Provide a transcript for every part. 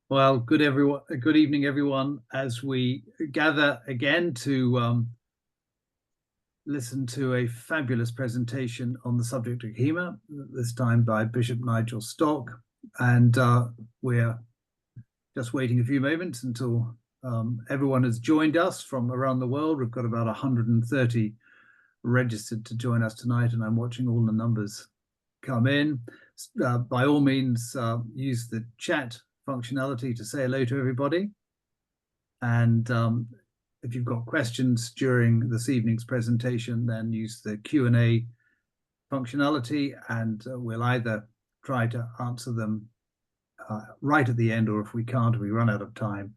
Well, good evening, everyone, as we gather again to listen to a fabulous presentation on the subject of Kohima, this time by Bishop Nigel Stock. And we're just waiting a few moments until everyone has joined us from around the world. We've got about 130 registered to join us tonight, and I'm watching all the numbers come in. By all means, use the chat functionality to say hello to everybody. And if you've got questions during this evening's presentation, then use the Q&A functionality, and we'll either try to answer them right at the end, or if we can't, if we run out of time,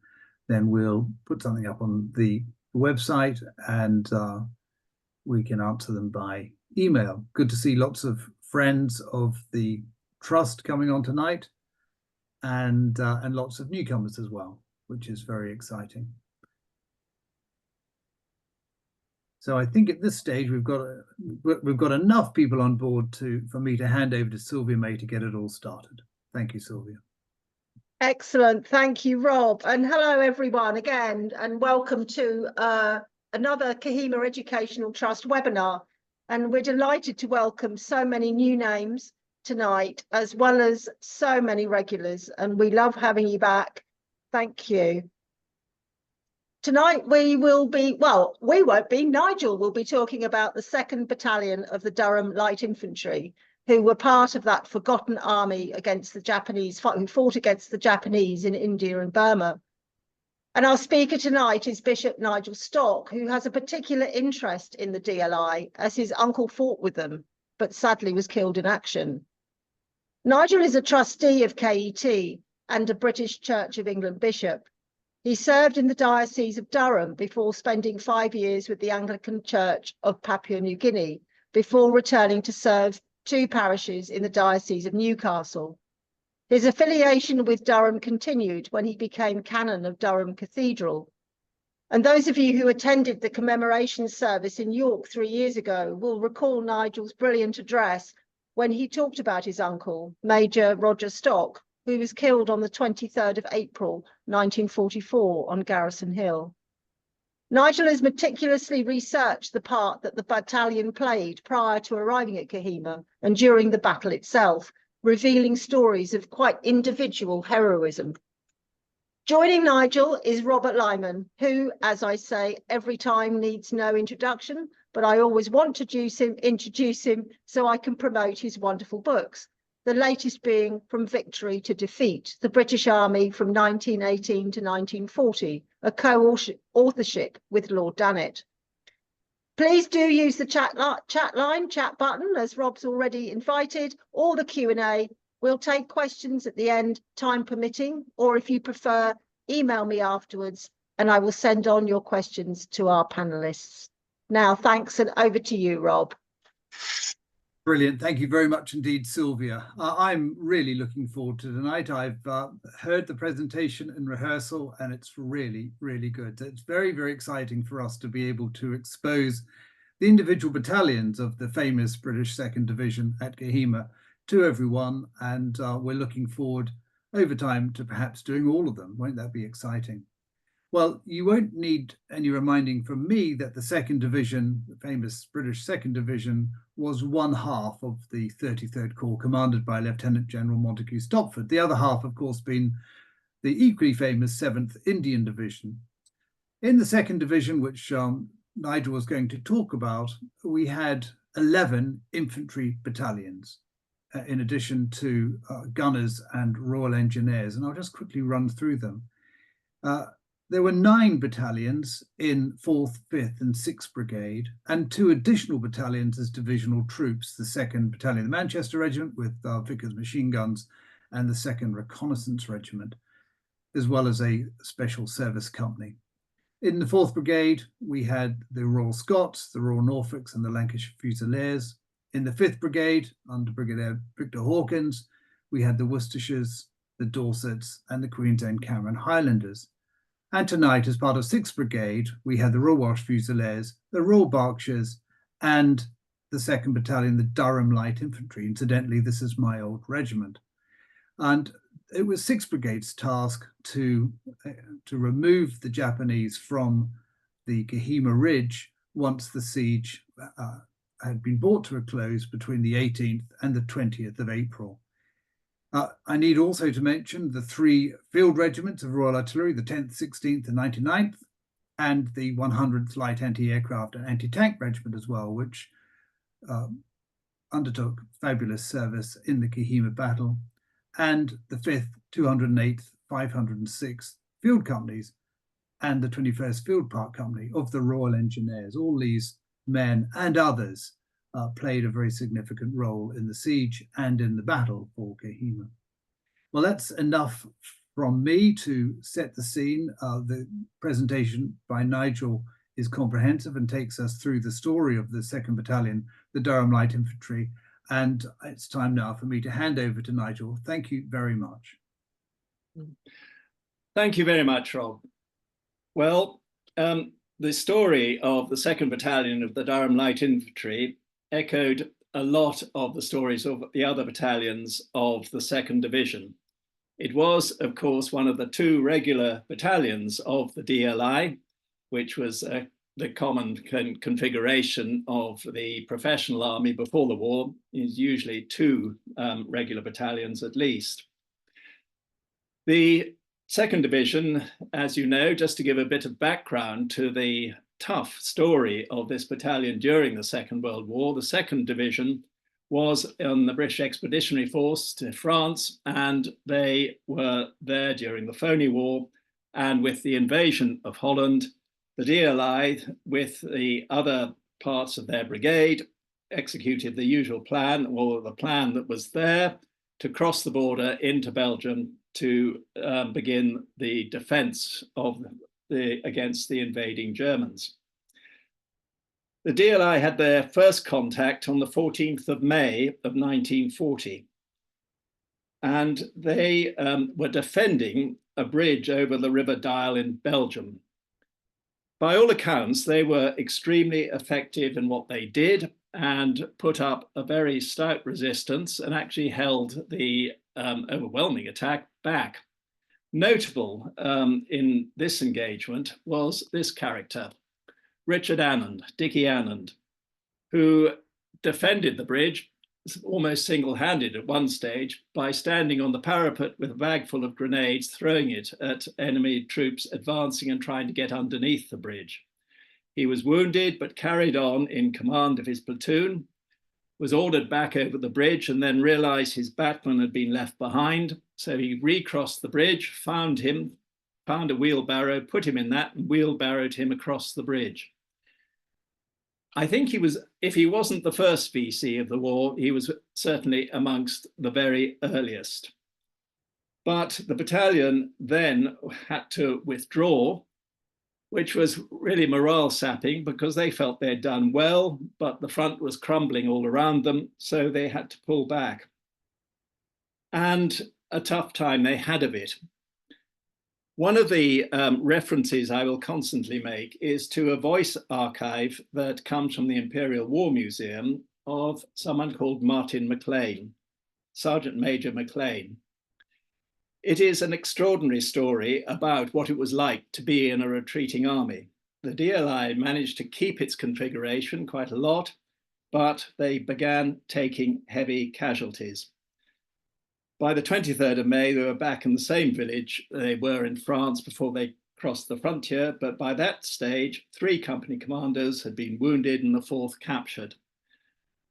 then we'll put something up on the website and we can answer them by email. Good to see lots of friends of the trust coming on tonight, and lots of newcomers as well, which is very exciting. So I think at this stage we've got enough people on board for me to hand over to Sylvia May to get it all started. Thank you, Sylvia. Excellent, thank you, Rob, and hello everyone again, and welcome to another Kohima Educational Trust webinar. And we're delighted to welcome so many new names tonight, as well as so many regulars, and we love having you back. Thank you. Tonight we will be, well, we won't be, Nigel will be talking about the 2nd Battalion of the Durham Light Infantry, who were part of that forgotten army against the Japanese, who fought against the Japanese in India and Burma. And our speaker tonight is Bishop Nigel Stock, who has a particular interest in the DLI, as his uncle fought with them, but sadly was killed in action. Nigel is a trustee of KET and a British Church of England bishop. He served in the Diocese of Durham before spending 5 years with the Anglican Church of Papua New Guinea, before returning to serve 2 parishes in the Diocese of Newcastle. His affiliation with Durham continued when he became Canon of Durham Cathedral. And those of you who attended the commemoration service in York 3 years ago will recall Nigel's brilliant address when he talked about his uncle, Major Roger Stock, who was killed on the 23rd of April, 1944 on Garrison Hill. Nigel has meticulously researched the part that the battalion played prior to arriving at Kohima and during the battle itself, revealing stories of quite individual heroism. Joining Nigel is Robert Lyman, who, as I say, every time needs no introduction, but I always want to introduce him so I can promote his wonderful books. The latest being From Victory to Defeat, the British Army from 1918 to 1940, a co-authorship with Lord Danett. Please do use the chat button, as Rob's already invited, or the Q&A. We'll take questions at the end, time permitting, or if you prefer, email me afterwards, and I will send on your questions to our panelists. Now, thanks, and over to you, Rob. Brilliant. Thank you very much indeed, Sylvia. I'm really looking forward to tonight. I've heard the presentation in rehearsal, and it's really, really good. It's very, very exciting for us to be able to expose the individual battalions of the famous British 2nd Division at Kohima to everyone, and we're looking forward over time to perhaps doing all of them. Won't that be exciting? Well, you won't need any reminding from me that the 2nd Division, the famous British 2nd Division, was one half of the 33rd Corps, commanded by Lieutenant General Montagu Stopford. The other half, of course, being the equally famous 7th Indian Division. In the 2nd Division, which Nigel was going to talk about, we had 11 infantry battalions, in addition to gunners and Royal Engineers, and I'll just quickly run through them. There were 9 battalions in 4th, 5th and 6th Brigade, and 2 additional battalions as divisional troops, the 2nd Battalion, the Manchester Regiment with Vickers machine guns, and the 2nd Reconnaissance Regiment, as well as a special service company. In the 4th Brigade, we had the Royal Scots, the Royal Norfolks and the Lancashire Fusiliers. In the 5th Brigade, under Brigadier Victor Hawkins, we had the Worcestershires, the Dorsets and the Queen's Own Cameron Highlanders. And tonight, as part of 6th Brigade, we had the Royal Welsh Fusiliers, the Royal Berkshires, and the 2nd Battalion, the Durham Light Infantry. Incidentally, this is my old regiment. And it was 6th Brigade's task to remove the Japanese from the Kohima Ridge once the siege had been brought to a close between the 18th and the 20th of April. I need also to mention the 3 field regiments of Royal Artillery, the 10th, 16th and 99th, and the 100th Light Anti-Aircraft and Anti-Tank Regiment as well, which undertook fabulous service in the Kohima battle, and the 5th, 208th, 506th Field Companies, and the 21st Field Park Company of the Royal Engineers. All these men and others played a very significant role in the siege and in the battle for Kohima. Well, that's enough from me to set the scene. The presentation by Nigel is comprehensive and takes us through the story of the 2nd Battalion, the Durham Light Infantry. And it's time now for me to hand over to Nigel. Thank you very much. Thank you very much, Rob. Well, the story of the 2nd Battalion of the Durham Light Infantry echoed a lot of the stories of the other battalions of the 2nd Division. It was, of course, one of the 2 regular battalions of the DLI, which was the common configuration of the professional army before the war, is usually 2 regular battalions at least. The 2nd Division, as you know, just to give a bit of background to the tough story of this battalion during the Second World War, the 2nd Division was on the British Expeditionary Force to France, and they were there during the Phoney War. And with the invasion of Holland, the DLI, with the other parts of their brigade, executed the usual plan, or the plan that was there, to cross the border into Belgium to begin the defense of against the invading Germans. The DLI had their first contact on the 14th of May of 1940. And they were defending a bridge over the River Dyle in Belgium. By all accounts, they were extremely effective in what they did and put up a very stout resistance and actually held the overwhelming attack back. Notable in this engagement was this character, Richard Annand, Dickie Annand, who defended the bridge almost single-handed at one stage by standing on the parapet with a bag full of grenades, throwing it at enemy troops advancing and trying to get underneath the bridge. He was wounded but carried on in command of his platoon, was ordered back over the bridge, and then realized his battalion had been left behind. So he recrossed the bridge, found a wheelbarrow, put him in that, and wheelbarrowed him across the bridge. I think he was, if he wasn't the first VC of the war, he was certainly amongst the very earliest. But the battalion then had to withdraw, which was really morale sapping because they felt they'd done well, but the front was crumbling all around them, so they had to pull back. And a tough time they had of it. One of the references I will constantly make is to a voice archive that comes from the Imperial War Museum of someone called Martin McLean, Sergeant Major McLean. It is an extraordinary story about what it was like to be in a retreating army. The DLI managed to keep its configuration quite a lot, but they began taking heavy casualties. By the 23rd of May, they were back in the same village they were in France before they crossed the frontier, but by that stage, 3 company commanders had been wounded and the 4th captured.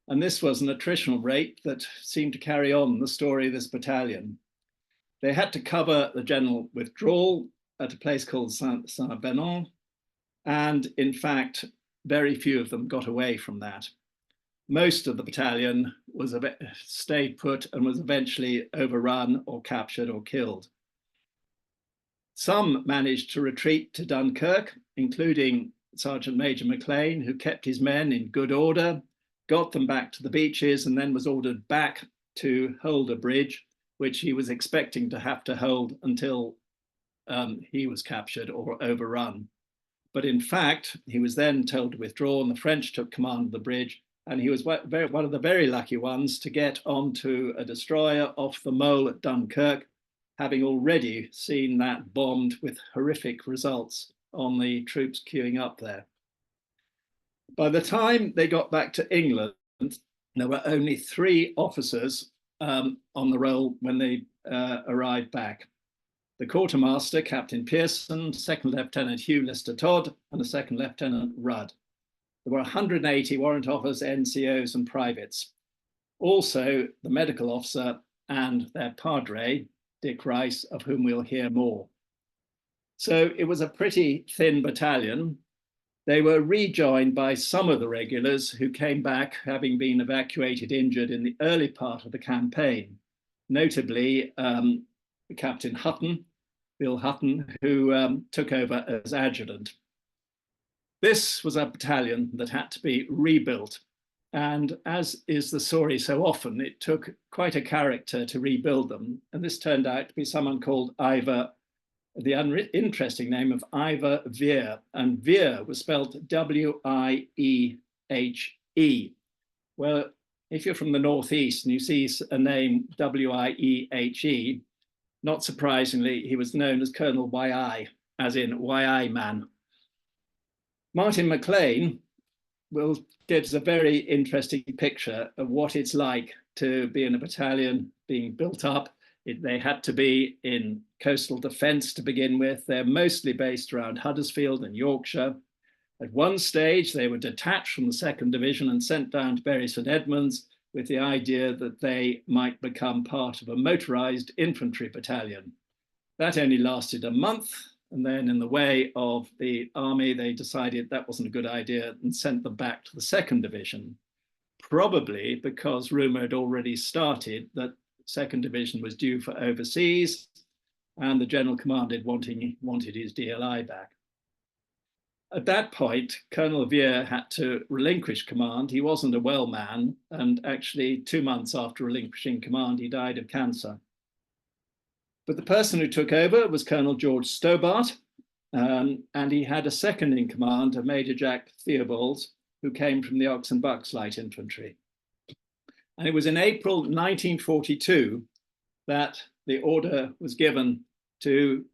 And this was an attritional rate that seemed to carry on the story of this battalion. They had to cover the general withdrawal at a place called Saint-Benon, and in fact, very few of them got away from that. Most of the battalion stayed put and was eventually overrun or captured or killed. Some managed to retreat to Dunkirk, including Sergeant Major McLean, who kept his men in good order, got them back to the beaches, and then was ordered back to hold a bridge, which he was expecting to have to hold until he was captured or overrun. But in fact, he was then told to withdraw, and the French took command of the bridge. And he was one of the very lucky ones to get onto a destroyer off the mole at Dunkirk, having already seen that bombed with horrific results on the troops queuing up there. By the time they got back to England, there were only 3 officers on the roll when they arrived back. The quartermaster, Captain Pearson, Second Lieutenant Hugh Lister Todd, and the Second Lieutenant Rudd. There were 180 warrant officers, NCOs, and privates. Also, the medical officer and their padre, Dick Rice, of whom we'll hear more. So it was a pretty thin battalion. They were rejoined by some of the regulars who came back having been evacuated injured in the early part of the campaign, notably Captain Hutton, Bill Hutton, who took over as adjutant. This was a battalion that had to be rebuilt. And as is the story so often, it took quite a character to rebuild them. And this turned out to be someone called Ivor, the interesting name of Ivor Weir. And Weir was spelled W-I-E-H-E. Well, if you're from the Northeast and you see a name W-I-E-H-E, not surprisingly, he was known as Colonel Y.I., as in Y.I. man. Martin McLean gives a very interesting picture of what it's like to be in a battalion being built up. They had to be in coastal defence to begin with. They're mostly based around Huddersfield and Yorkshire. At one stage, they were detached from the 2nd Division and sent down to Bury St Edmunds with the idea that they might become part of a motorised infantry battalion. That only lasted a month. And then in the way of the army, they decided that wasn't a good idea and sent them back to the 2nd Division, probably because rumour had already started that 2nd Division was due for overseas and the General Commanded wanted his DLI back. At that point, Colonel Weir had to relinquish command. He wasn't a well man, and actually 2 months after relinquishing command, he died of cancer. But the person who took over was Colonel George Stobart, and he had a second in command, a Major Jack Theobalds, who came from the Ox and Bucks Light Infantry. And it was in April 1942 that the order was given to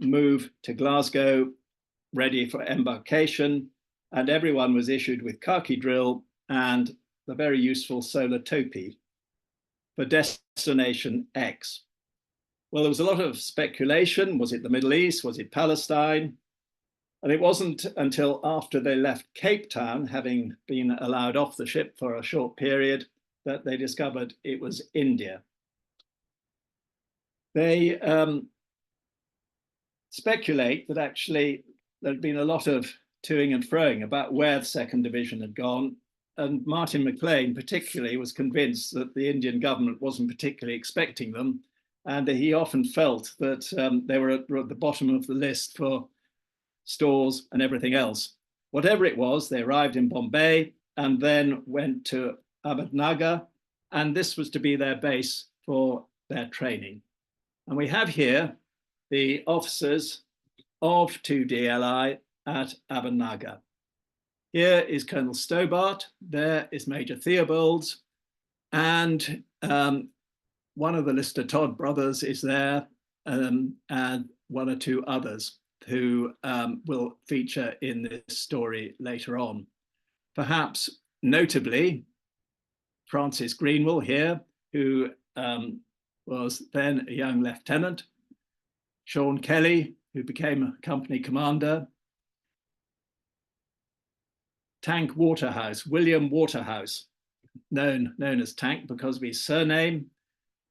move to Glasgow, ready for embarkation, and everyone was issued with khaki drill and the very useful solar topi for Destination X. Well, there was a lot of speculation. Was it the Middle East? Was it Palestine? And it wasn't until after they left Cape Town, having been allowed off the ship for a short period, that they discovered it was India. They speculate that actually there'd been a lot of toing and froing about where the 2nd Division had gone. And Martin McLean particularly was convinced that the Indian government wasn't particularly expecting them. And he often felt that they were at the bottom of the list for stores and everything else. Whatever it was, they arrived in Bombay and then went to Ahmednagar, and this was to be their base for their training. And we have here the officers of 2DLI at Ahmednagar. Here is Colonel Stobart, there is Major Theobalds, and one of the Lister Todd brothers is there, and 1 or 2 others who will feature in this story later on. Perhaps notably, Francis Greenwell here, who was then a young lieutenant, Sean Kelly, who became a company commander, Tank Waterhouse, William Waterhouse, known as Tank because of his surname,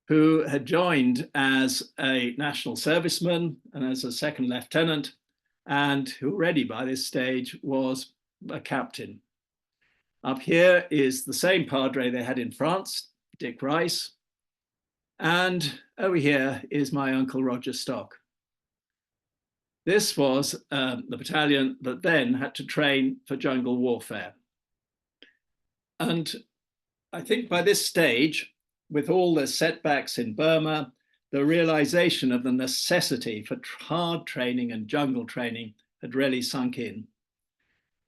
who had joined as a national serviceman and as a 2nd lieutenant, and who already by this stage was a captain. Up here is the same padre they had in France, Dick Rice, and over here is my Uncle Roger Stock. This was the battalion that then had to train for jungle warfare. And I think by this stage, with all the setbacks in Burma, the realization of the necessity for hard training and jungle training had really sunk in.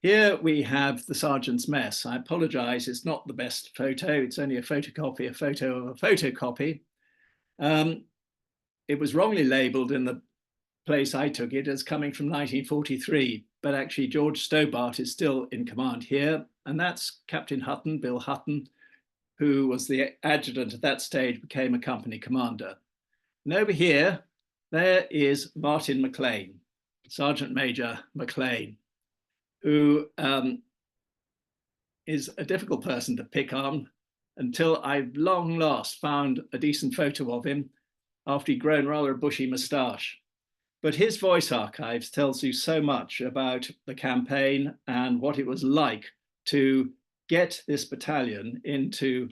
Here we have the sergeant's mess. I apologize, it's not the best photo. It's only a photocopy, a photo of a photocopy. it was wrongly labelled in the place I took it as coming from 1943, but actually George Stobart is still in command here, and that's Captain Hutton, Bill Hutton, who was the adjutant at that stage, became a company commander. And over here, there is Martin Maclean, Sergeant Major Maclean, who is a difficult person to pick on until I've long last found a decent photo of him after he'd grown rather a bushy moustache. But his voice archives tells you so much about the campaign and what it was like to get this battalion into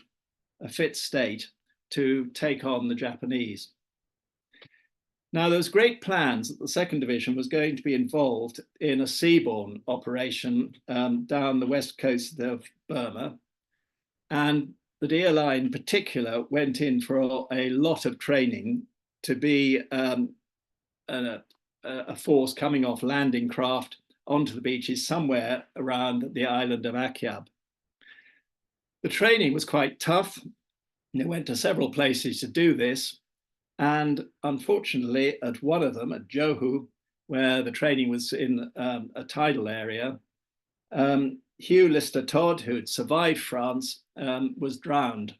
a fit state to take on the Japanese. Now, there's great plans that the 2nd Division was going to be involved in a seaborne operation down the west coast of Burma. And the DLI in particular went in for a lot of training to be a force coming off landing craft onto the beaches somewhere around the island of Akyab. The training was quite tough. They went to several places to do this. And unfortunately, at one of them, at Johu, where the training was in a tidal area, Hugh Lister Todd, who had survived France, was drowned.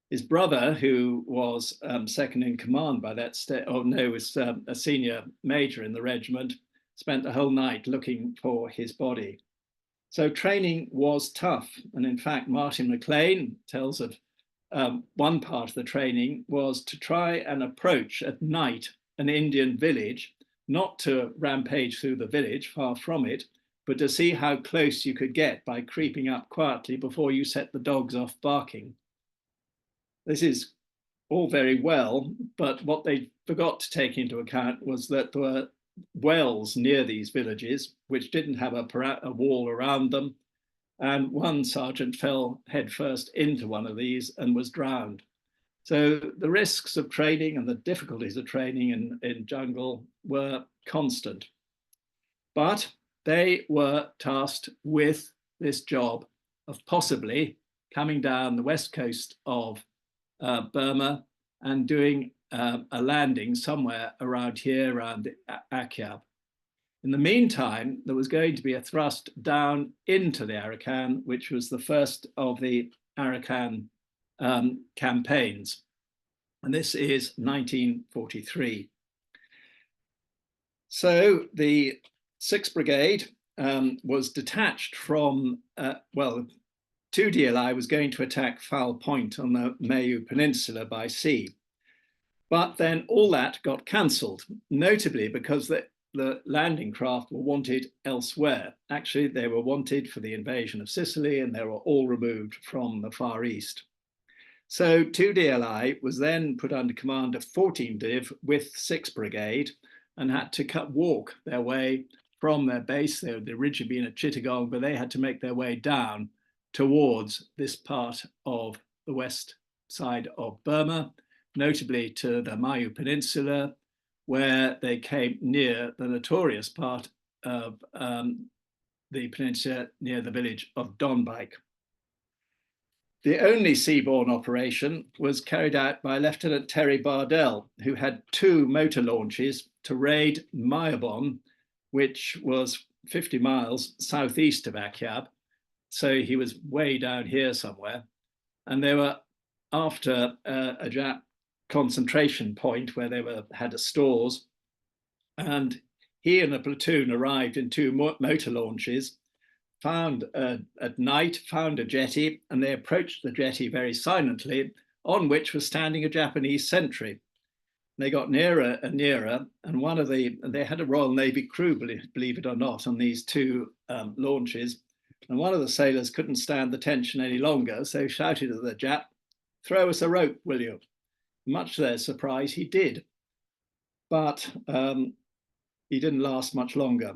His brother, who was second in command by that stage, was a senior major in the regiment, spent the whole night looking for his body. So training was tough. And in fact, Martin Maclean tells of one part of the training was to try and approach at night an Indian village, not to rampage through the village, far from it, but to see how close you could get by creeping up quietly before you set the dogs off barking. This is all very well, but what they forgot to take into account was that there were wells near these villages, which didn't have a wall around them. And one sergeant fell headfirst into one of these and was drowned. So the risks of training and the difficulties of training in jungle were constant. But they were tasked with this job of possibly coming down the west coast of Burma and doing a landing somewhere around here, around Akyab. In the meantime, there was going to be a thrust down into the Arakan, which was the first of the Arakan campaigns. And this is 1943. So the 6th Brigade was detached from, 2 DLI was going to attack Foul Point on the Mayu Peninsula by sea. But then all that got cancelled, notably because the landing craft were wanted elsewhere. Actually, they were wanted for the invasion of Sicily, and they were all removed from the Far East. So 2 DLI was then put under command of 14 Div with 6th Brigade and had to walk their way from their base. They had originally been at Chittagong, but they had to make their way down towards this part of the west side of Burma, notably to the Mayu Peninsula, where they came near the notorious part of the peninsula near the village of Donbike. The only seaborne operation was carried out by Lieutenant Terry Bardell, who had 2 motor launches to raid Mayabon, which was 50 miles southeast of Akyab. So he was way down here somewhere. And they were after a Jap concentration point where they had stores, and he and a platoon arrived in 2 motor launches, found at night, found a jetty, and they approached the jetty very silently, on which was standing a Japanese sentry. They got nearer and nearer, and they had a Royal Navy crew, believe it or not, on these 2 launches, and one of the sailors couldn't stand the tension any longer, so shouted at the Jap, "Throw us a rope, will you?" Much to their surprise, he did, but he didn't last much longer.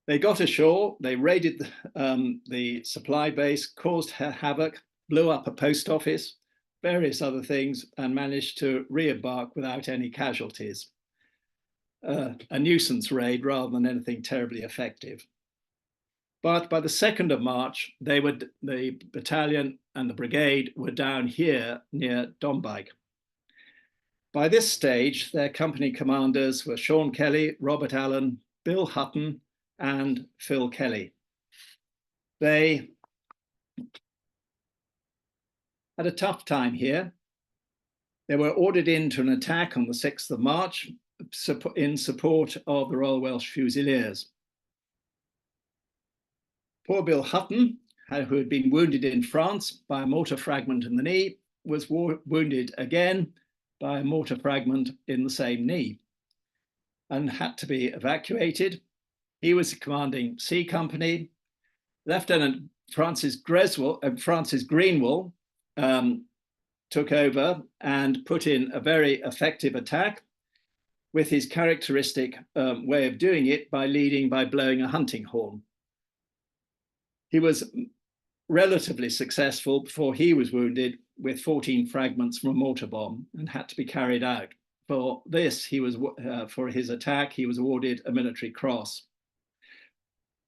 They got ashore, they raided the supply base, caused havoc, blew up a post office, various other things, and managed to re-embark without any casualties. A nuisance raid rather than anything terribly effective. But by the 2nd of March, the battalion and the brigade were down here near Donbike. By this stage, their company commanders were Sean Kelly, Robert Allen, Bill Hutton, and Phil Kelly. They had a tough time here. They were ordered into an attack on the 6th of March in support of the Royal Welsh Fusiliers. Poor Bill Hutton, who had been wounded in France by a mortar fragment in the knee, was wounded again by a mortar fragment in the same knee and had to be evacuated. He was commanding C Company. Lieutenant Francis Greenwell took over and put in a very effective attack with his characteristic way of doing it by leading by blowing a hunting horn. He was relatively successful before he was wounded with 14 fragments from a mortar bomb and had to be carried out. For this, for his attack, he was awarded a military cross.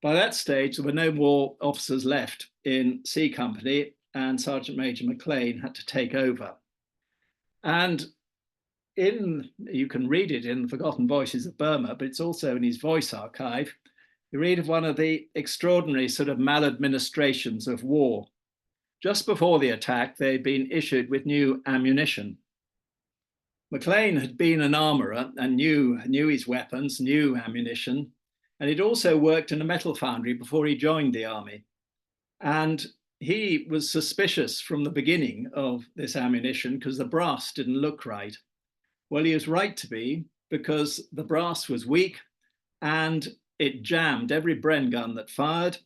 By that stage, there were no more officers left in C Company, and Sergeant Major Maclean had to take over. And you can read it in The Forgotten Voices of Burma, but it's also in his voice archive. You read of one of the extraordinary sort of maladministrations of war. Just before the attack, they'd been issued with new ammunition. Maclean had been an armourer and knew his weapons, knew ammunition, and he'd also worked in a metal foundry before he joined the army. And he was suspicious from the beginning of this ammunition because the brass didn't look right. Well, he was right to be, because the brass was weak and it jammed every Bren gun that fired.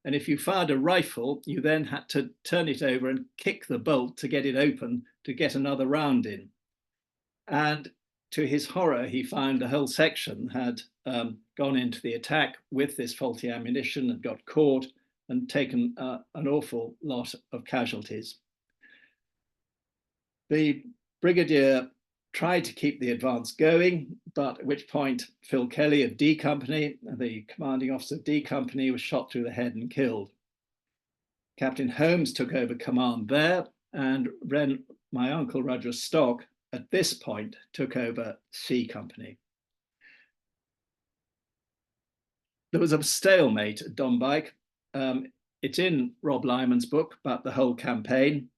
And if you fired a rifle, you then had to turn it over and kick the bolt to get it open to get another round in. And to his horror, he found the whole section had gone into the attack with this faulty ammunition and got caught and taken an awful lot of casualties. The brigadier tried to keep the advance going, but at which point Phil Kelly of D Company, the commanding officer of D Company, was shot through the head and killed. Captain Holmes took over command there, and then my uncle Roger Stock at this point took over C Company. There was a stalemate at Dombike. It's in Rob Lyman's book about the whole campaign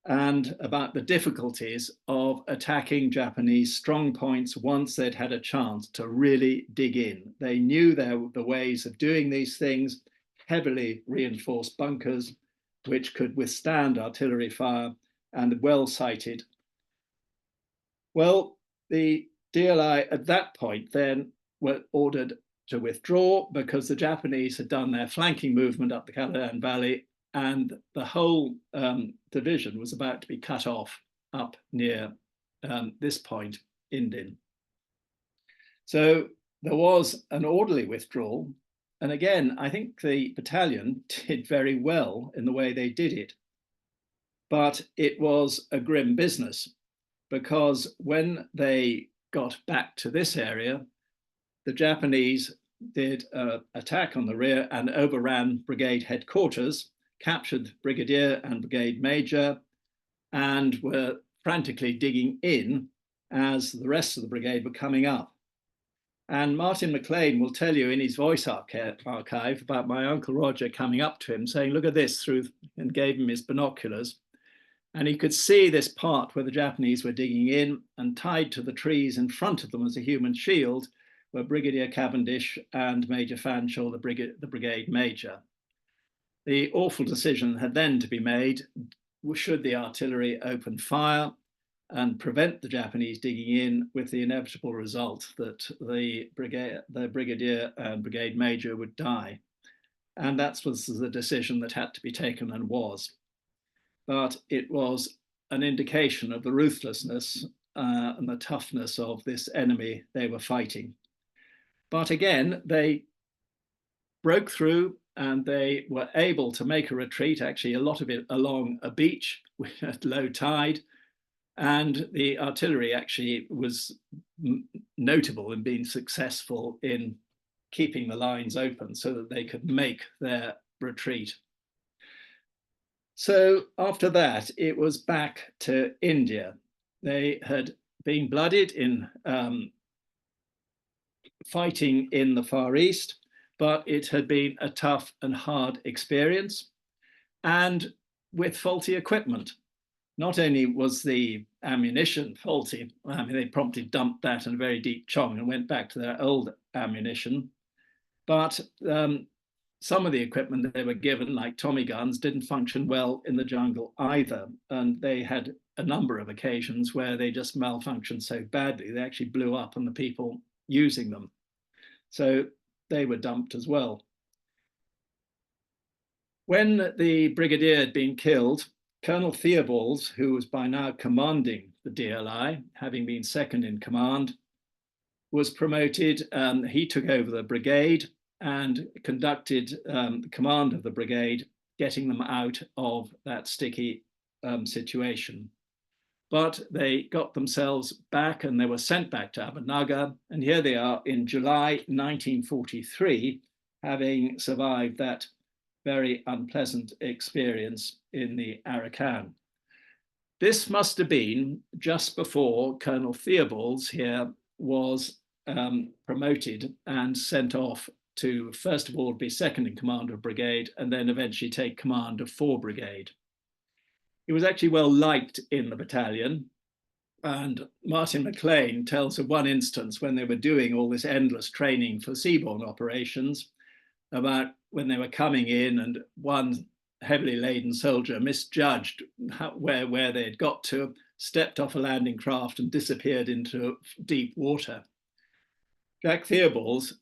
and about the difficulties of attacking Japanese strong points once they'd had a chance to really dig in. They knew the ways of doing these things, heavily reinforced bunkers, which could withstand artillery fire, and well-sighted. Well, the DLI at that point then were ordered to withdraw because the Japanese had done their flanking movement up the Caledon Valley, and the whole division was about to be cut off up near this point, Indin. So there was an orderly withdrawal. And again, I think the battalion did very well in the way they did it. But it was a grim business, because when they got back to this area, the Japanese did an attack on the rear and overran brigade headquarters, captured brigadier and brigade major, and were frantically digging in as the rest of the brigade were coming up. And Martin Maclean will tell you in his voice archive about my Uncle Roger coming up to him saying, look at this, and gave him his binoculars. And he could see this part where the Japanese were digging in, and tied to the trees in front of them as a human shield were Brigadier Cavendish and Major Fanshawe, the brigade major. The awful decision had then to be made: should the artillery open fire and prevent the Japanese digging in, with the inevitable result that the brigadier and brigade major would die. And that was the decision that had to be taken, and was. But it was an indication of the ruthlessness and the toughness of this enemy they were fighting. But again, they broke through and they were able to make a retreat, actually a lot of it along a beach at low tide. And the artillery actually was notable in being successful in keeping the lines open so that they could make their retreat. So after that, it was back to India. They had been blooded in fighting in the Far East, but it had been a tough and hard experience, and with faulty equipment. Not only was the ammunition faulty, I mean, they promptly dumped that in a very deep chong and went back to their old ammunition, but some of the equipment that they were given, like Tommy guns, didn't function well in the jungle either. And they had a number of occasions where they just malfunctioned so badly, they actually blew up on the people using them. So they were dumped as well. When the brigadier had been killed, Colonel Theobalds, who was by now commanding the DLI, having been second in command, was promoted. He took over the brigade and conducted the command of the brigade, getting them out of that sticky situation. But they got themselves back and they were sent back to Abanaga. And here they are in July 1943, having survived that very unpleasant experience in the Arakan. This must have been just before Colonel Theobalds here was promoted and sent off to, first of all, be second in command of brigade and then eventually take command of 4 Brigade. He was actually well liked in the battalion. And Martin McLean tells of one instance when they were doing all this endless training for seaborne operations, about when they were coming in and one heavily laden soldier misjudged where they had got to, stepped off a landing craft and disappeared into deep water. Jack Theobalds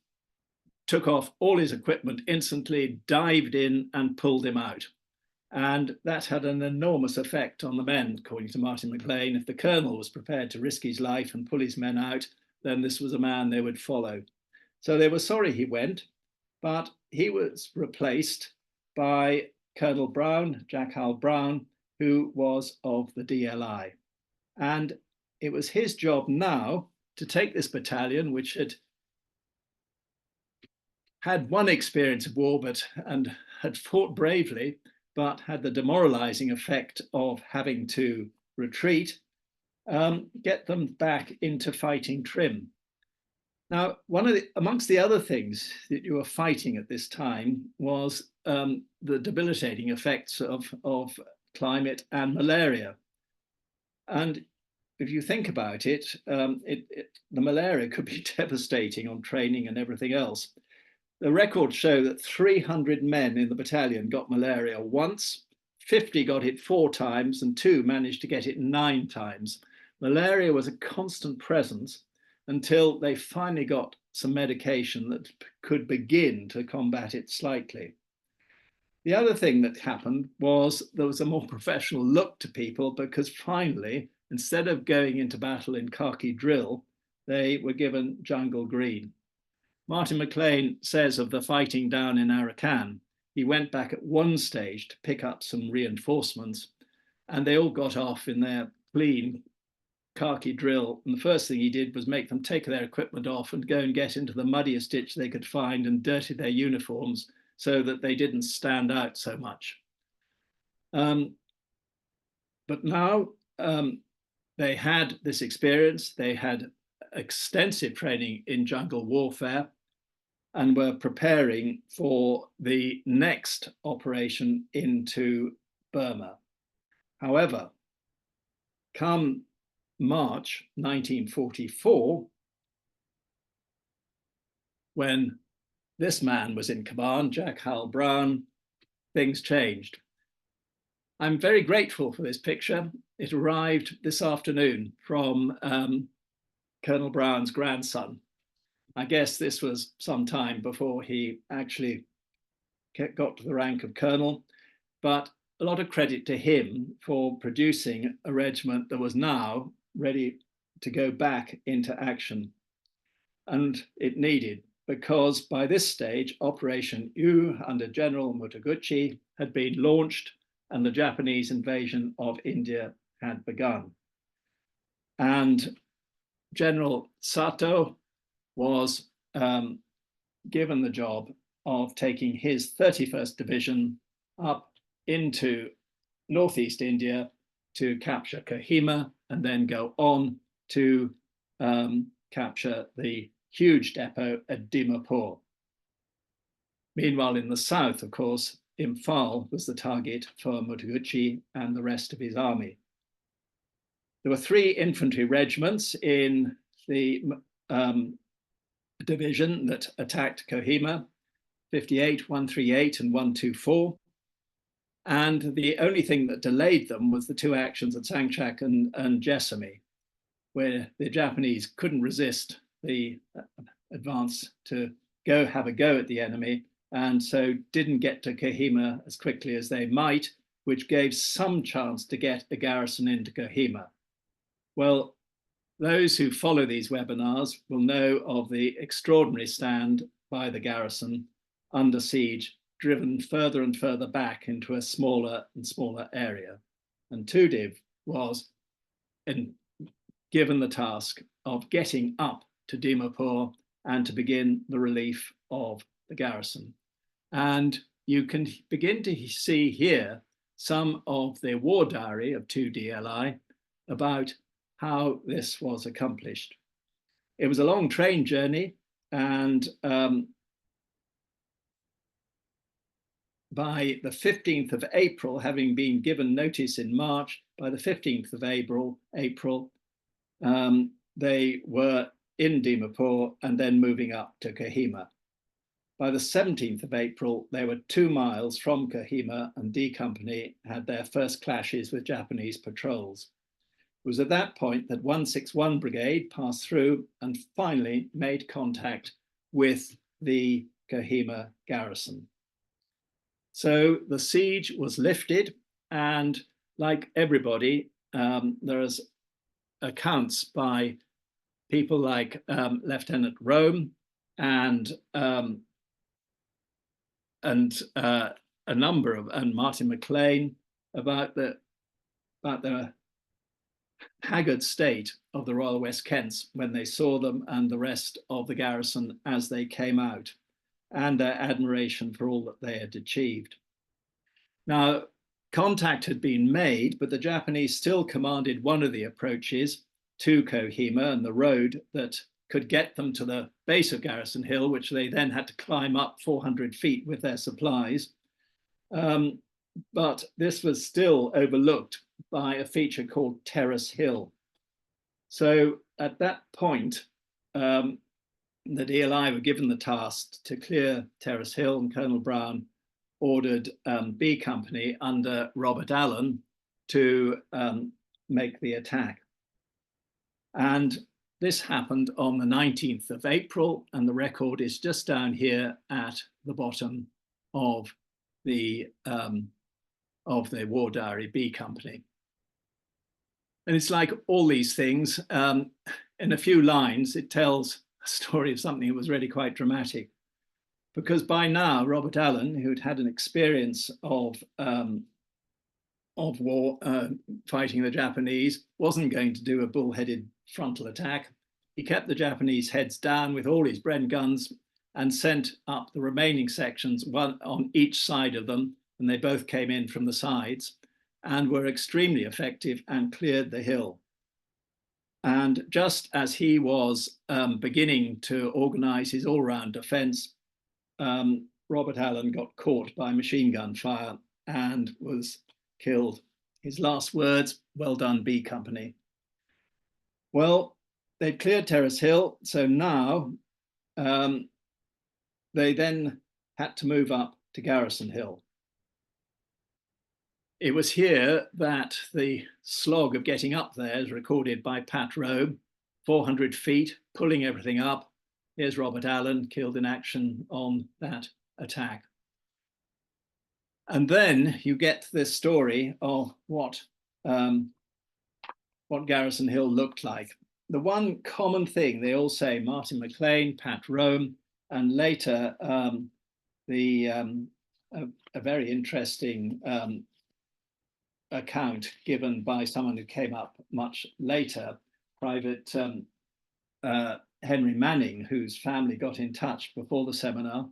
took off all his equipment instantly, dived in and pulled him out. And that had an enormous effect on the men, according to Martin McLean. If the colonel was prepared to risk his life and pull his men out, then this was a man they would follow. So they were sorry he went, but he was replaced by Colonel Brown, Jack Howell Brown, who was of the DLI. And it was his job now to take this battalion, which had one experience of war and had fought bravely, but had the demoralizing effect of having to retreat, get them back into fighting trim. Now, amongst the other things that you were fighting at this time was the debilitating effects of climate and malaria. And if you think about it, the malaria could be devastating on training and everything else. The records show that 300 men in the battalion got malaria once, 50 got it 4 times, and 2 managed to get it 9 times. Malaria was a constant presence until they finally got some medication that could begin to combat it slightly. The other thing that happened was there was a more professional look to people, because finally, instead of going into battle in khaki drill, they were given jungle green. Martin McLean says of the fighting down in Arakan, he went back at one stage to pick up some reinforcements, and they all got off in their clean khaki drill. And the first thing he did was make them take their equipment off and go and get into the muddiest ditch they could find and dirty their uniforms so that they didn't stand out so much. But now they had this experience, they had extensive training in jungle warfare and were preparing for the next operation into Burma. However, come March 1944, when this man was in command, Jack Howell Brown, things changed. I'm very grateful for this picture. It arrived this afternoon from Colonel Brown's grandson. I guess this was some time before he actually got to the rank of colonel, but a lot of credit to him for producing a regiment that was now ready to go back into action. And it needed, because by this stage, Operation U under General Mutaguchi had been launched and the Japanese invasion of India had begun. And General Sato was given the job of taking his 31st Division up into northeast India to capture Kohima and then go on to capture the huge depot at Dimapur. Meanwhile, in the south, of course, Imphal was the target for Mutaguchi and the rest of his army. There were 3 infantry regiments in the division that attacked Kohima, 58, 138 and 124. And the only thing that delayed them was the 2 actions at Sangchak and Jessamy, where the Japanese couldn't resist the advance to have a go at the enemy, and so didn't get to Kohima as quickly as they might, which gave some chance to get a garrison into Kohima. Well, those who follow these webinars will know of the extraordinary stand by the garrison under siege, driven further and further back into a smaller and smaller area. And Tudiv was given the task of getting up to Dimapur and to begin the relief of the garrison. And you can begin to see here some of the war diary of 2DLI about how this was accomplished. It was a long train journey, and by the 15th of April, having been given notice in March, by the 15th of April, they were in Dimapur and then moving up to Kohima. By the 17th of April, they were 2 miles from Kohima, and D Company had their first clashes with Japanese patrols. It was at that point that 161 Brigade passed through and finally made contact with the Kohima garrison. So the siege was lifted, and like everybody, there's accounts by people like Lieutenant Rome and a number of, and Martin McLean, about the haggard state of the Royal West Kents when they saw them and the rest of the garrison as they came out, and their admiration for all that they had achieved. Now, contact had been made, but the Japanese still commanded one of the approaches to Kohima and the road that could get them to the base of Garrison Hill, which they then had to climb up 400 feet with their supplies. But this was still overlooked by a feature called Terrace Hill. So at that point, the DLI were given the task to clear Terrace Hill, and Colonel Brown ordered B Company under Robert Allen to make the attack. And this happened on the 19th of April, and the record is just down here at the bottom of the war diary, B Company. And it's like all these things, in a few lines, it tells a story of something that was really quite dramatic. Because by now, Robert Allen, who'd had an experience of war fighting the Japanese, wasn't going to do a bullheaded frontal attack. He kept the Japanese heads down with all his Bren guns and sent up the remaining sections, one on each side of them, and they both came in from the sides and were extremely effective and cleared the hill. And just as he was beginning to organize his all-round defense, Robert Allen got caught by machine gun fire and was killed. His last words, "Well done, B Company." Well, they'd cleared Terrace Hill, so now they then had to move up to Garrison Hill. It was here that the slog of getting up there is recorded by Pat Rowe, 400 feet, pulling everything up. Here's Robert Allen killed in action on that attack. And then you get this story of what Garrison Hill looked like. The one common thing they all say, Martin McLean, Pat Rome, and later a very interesting account given by someone who came up much later, Private Henry Manning, whose family got in touch before the seminar.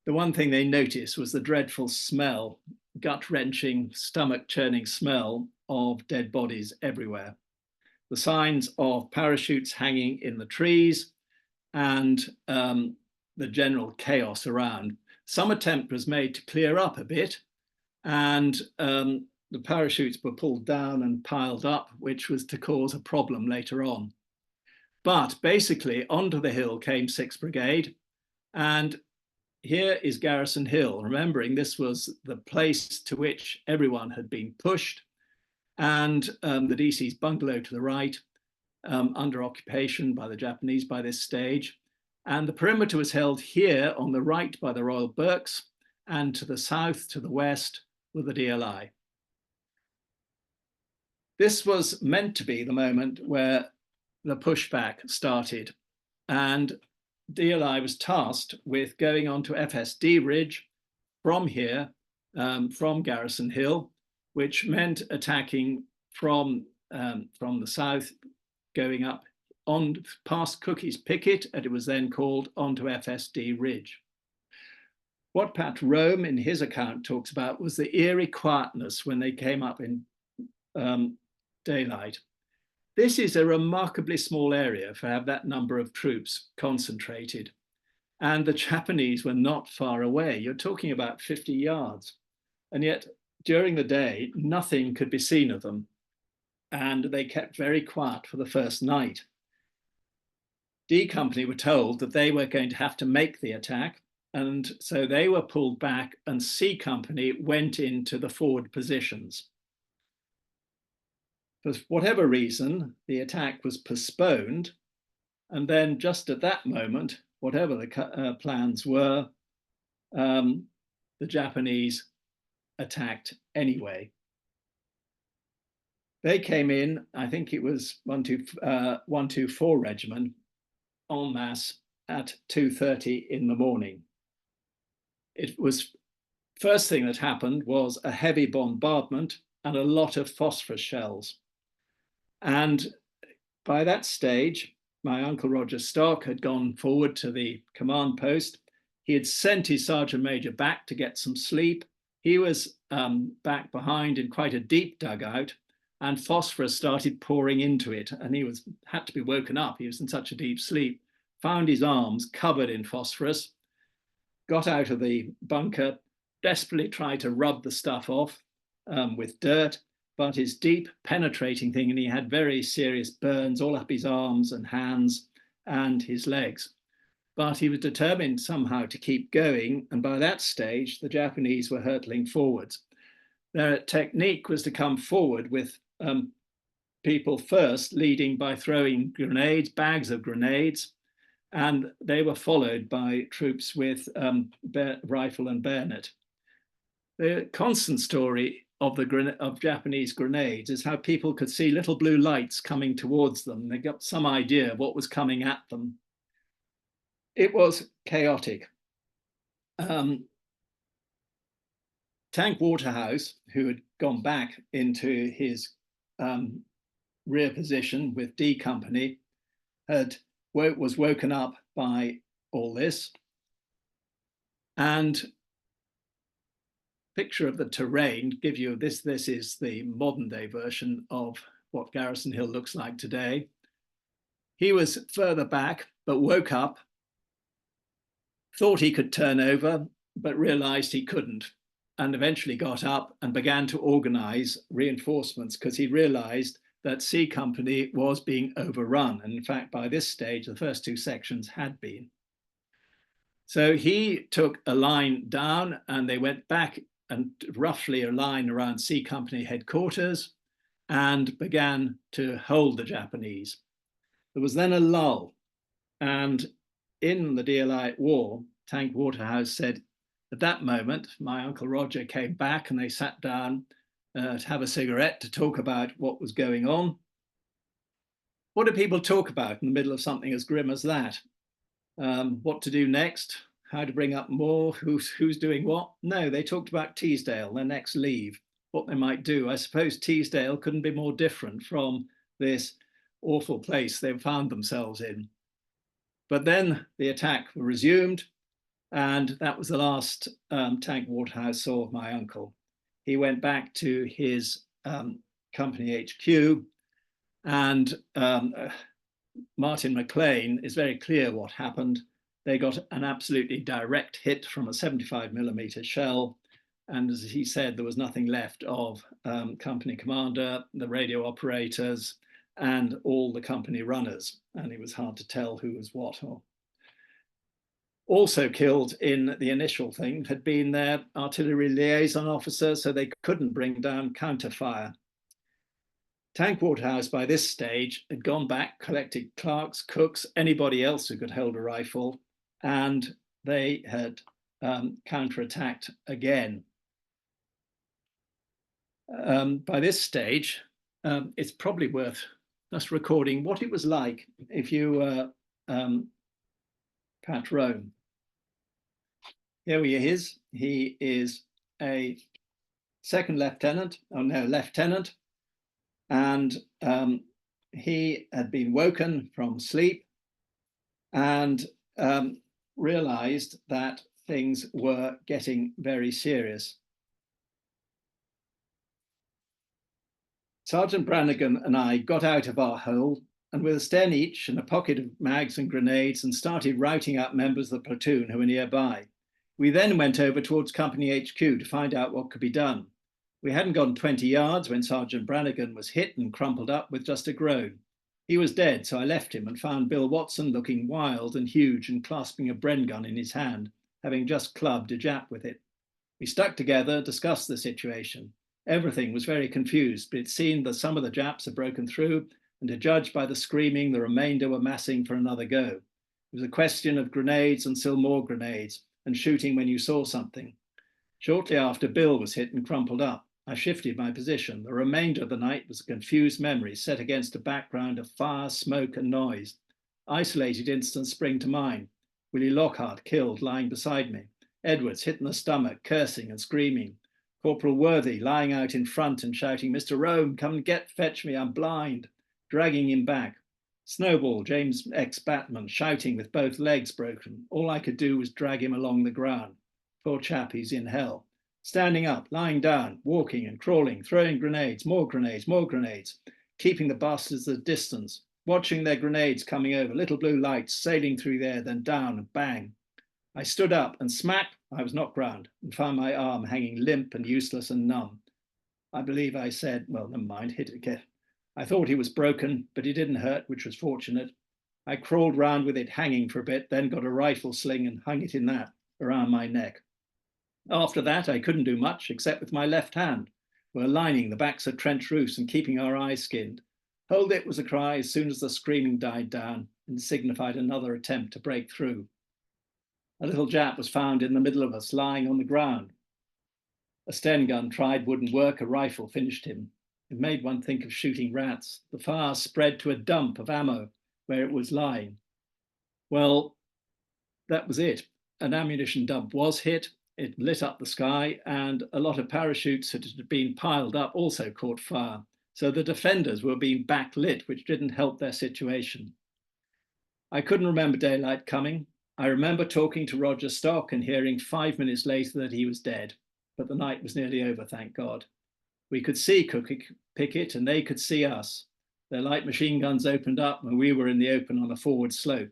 The one thing they noticed was the dreadful smell, gut-wrenching, stomach-churning smell of dead bodies everywhere. the signs of parachutes hanging in the trees, and the general chaos around. Some attempt was made to clear up a bit, and the parachutes were pulled down and piled up, which was to cause a problem later on. But basically, onto the hill came 6th Brigade, and here is Garrison Hill, remembering this was the place to which everyone had been pushed, and the DC's bungalow to the right, under occupation by the Japanese by this stage. And the perimeter was held here on the right by the Royal Berks, and to the south, to the west, with the DLI. This was meant to be the moment where the pushback started, and DLI was tasked with going on to FSD Ridge from here, from Garrison Hill, which meant attacking from the south, going up on past Cookie's Picket, and it was then called onto FSD Ridge. What Pat Rome in his account talks about was the eerie quietness when they came up in daylight. This is a remarkably small area for have that number of troops concentrated. And the Japanese were not far away. You're talking about 50 yards. And yet during the day, nothing could be seen of them. And they kept very quiet for the first night. D Company were told that they were going to have to make the attack. And so they were pulled back, and C Company went into the forward positions. For whatever reason, the attack was postponed. And then just at that moment, whatever the plans were, the Japanese attacked anyway. They came in, I think it was 124 Regiment, en masse at 2:30 in the morning. It was, first thing that happened was a heavy bombardment and a lot of phosphorus shells. And by that stage, my Uncle Roger Stock had gone forward to the command post. He had sent his Sergeant Major back to get some sleep. He was back behind in quite a deep dugout, and phosphorus started pouring into it, and he had to be woken up. He was in such a deep sleep, found his arms covered in phosphorus, got out of the bunker, desperately tried to rub the stuff off with dirt, but his deep penetrating thing, and he had very serious burns all up his arms and hands and his legs. But he was determined somehow to keep going, and by that stage, the Japanese were hurtling forwards. Their technique was to come forward with people first leading by throwing grenades, bags of grenades, and they were followed by troops with rifle and bayonet. The constant story of Japanese grenades is how people could see little blue lights coming towards them. They got some idea of what was coming at them. It was chaotic. Tank Waterhouse, who had gone back into his rear position with D Company, was woken up by all this. And picture of the terrain give you this. This is the modern day version of what Garrison Hill looks like today. He was further back, but woke up, thought he could turn over, but realized he couldn't, and eventually got up and began to organize reinforcements because he realized that C Company was being overrun. And in fact, by this stage, the first two sections had been. So he took a line down, and they went back and roughly a line around C Company headquarters and began to hold the Japanese. There was then a lull, and in the DLI war, Tank Waterhouse said, at that moment, my Uncle Roger came back and they sat down to have a cigarette to talk about what was going on. What do people talk about in the middle of something as grim as that? What to do next? How to bring up more? Who's doing what? No, they talked about Teesdale, their next leave, what they might do. I suppose Teesdale couldn't be more different from this awful place they found themselves in. But then the attack resumed, and that was the last Tank Waterhouse saw of my uncle. He went back to his company HQ, And Martin McLean is very clear what happened. They got an absolutely direct hit from a 75mm shell. And as he said, there was nothing left of company commander, the radio operators, and all the company runners. And it was hard to tell who was what. Also killed in the initial thing had been their artillery liaison officer, so they couldn't bring down counterfire. Tank Waterhouse by this stage had gone back, collected clerks, cooks, anybody else who could hold a rifle, and they had counterattacked again. By this stage, it's probably worth just recording what it was like if you were Pat Rome. Here he is. He is a second lieutenant, lieutenant, and he had been woken from sleep and realized that things were getting very serious. Sergeant Brannigan and I got out of our hole and with a sten each and a pocket of mags and grenades and started routing out members of the platoon who were nearby. We then went over towards Company HQ to find out what could be done. We hadn't gone 20 yards when Sergeant Brannigan was hit and crumpled up with just a groan. He was dead, so I left him and found Bill Watson looking wild and huge and clasping a Bren gun in his hand, having just clubbed a Jap with it. We stuck together, discussed the situation. Everything was very confused, but it seemed that some of the Japs had broken through, and to judge by the screaming, the remainder were massing for another go. It was a question of grenades and still more grenades, and shooting when you saw something. Shortly after, Bill was hit and crumpled up. I shifted my position. The remainder of the night was a confused memory set against a background of fire, smoke, and noise. Isolated incidents spring to mind. Willie Lockhart killed, lying beside me. Edwards hit in the stomach, cursing and screaming. Corporal Worthy lying out in front and shouting, "Mr. Rome, come and fetch me, I'm blind," dragging him back. Snowball, James X. Batman, shouting with both legs broken. All I could do was drag him along the ground. Poor chap, he's in hell. Standing up, lying down, walking and crawling, throwing grenades, more grenades, keeping the bastards at a distance, watching their grenades coming over, little blue lights sailing through the air, then down and bang. I stood up and smack, I was knocked round and found my arm hanging limp and useless and numb. I believe I said, well, never mind, hit it again. I thought he was broken, but he didn't hurt, which was fortunate. I crawled round with it hanging for a bit, then got a rifle sling and hung it in that around my neck. After that, I couldn't do much except with my left hand. We're lining the backs of trench roofs and keeping our eyes skinned. Hold it was a cry as soon as the screaming died down and signified another attempt to break through. A little Jap was found in the middle of us, lying on the ground. A Sten gun tried wouldn't work, a rifle finished him. It made one think of shooting rats. The fire spread to a dump of ammo where it was lying. Well, that was it. An ammunition dump was hit. It lit up the sky, and a lot of parachutes that had been piled up also caught fire. So the defenders were being backlit, which didn't help their situation. I couldn't remember daylight coming. I remember talking to Roger Stock and hearing 5 minutes later that he was dead, but the night was nearly over, thank God. We could see Pickett and they could see us. Their light machine guns opened up and we were in the open on a forward slope.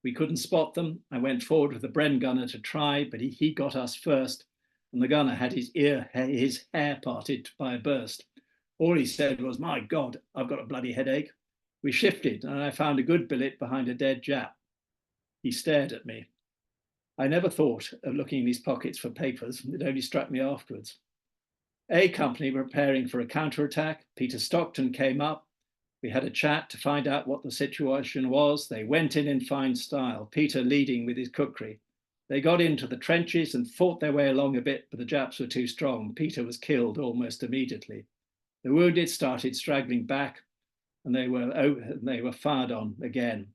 We couldn't spot them. I went forward with the Bren gunner to try, but he got us first, and the gunner had his hair parted by a burst. All he said was, "My God, I've got a bloody headache." We shifted and I found a good billet behind a dead Jap. He stared at me. I never thought of looking in his pockets for papers. It only struck me afterwards. A company were preparing for a counterattack. Peter Stockton came up. We had a chat to find out what the situation was. They went in fine style, Peter leading with his cookery. They got into the trenches and fought their way along a bit, but the Japs were too strong. Peter was killed almost immediately. The wounded started straggling back and they were fired on again.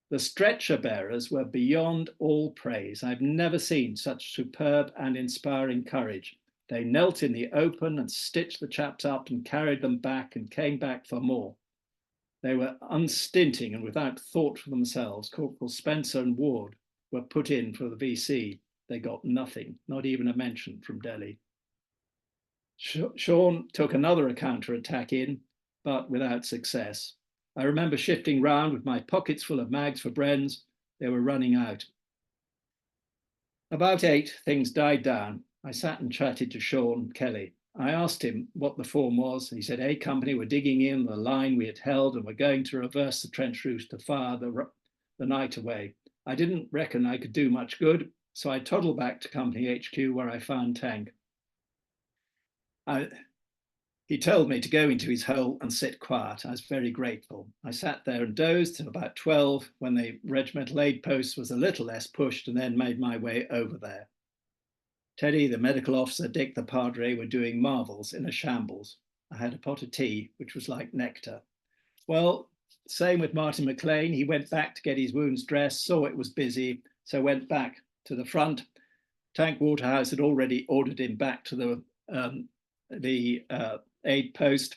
The stretcher bearers were beyond all praise. I've never seen such superb and inspiring courage. They knelt in the open and stitched the chaps up and carried them back and came back for more. They were unstinting and without thought for themselves. Corporal Spencer and Ward were put in for the VC. They got nothing, not even a mention from Delhi. Sean took another counterattack in, but without success. I remember shifting round with my pockets full of mags for Bren's. They were running out. About 8, things died down. I sat and chatted to Sean Kelly. I asked him what the form was. He said A Company were digging in the line we had held and were going to reverse the trench route to fire the night away. I didn't reckon I could do much good, so I toddled back to Company HQ where I found Tank. He told me to go into his hole and sit quiet. I was very grateful. I sat there and dozed till about 12 when the regimental aid post was a little less pushed, and then made my way over there. Teddy, the medical officer, Dick, the padre, were doing marvels in a shambles. I had a pot of tea, which was like nectar. Well, same with Martin McLean. He went back to get his wounds dressed, saw it was busy, so went back to the front. Tank Waterhouse had already ordered him back to the aid post,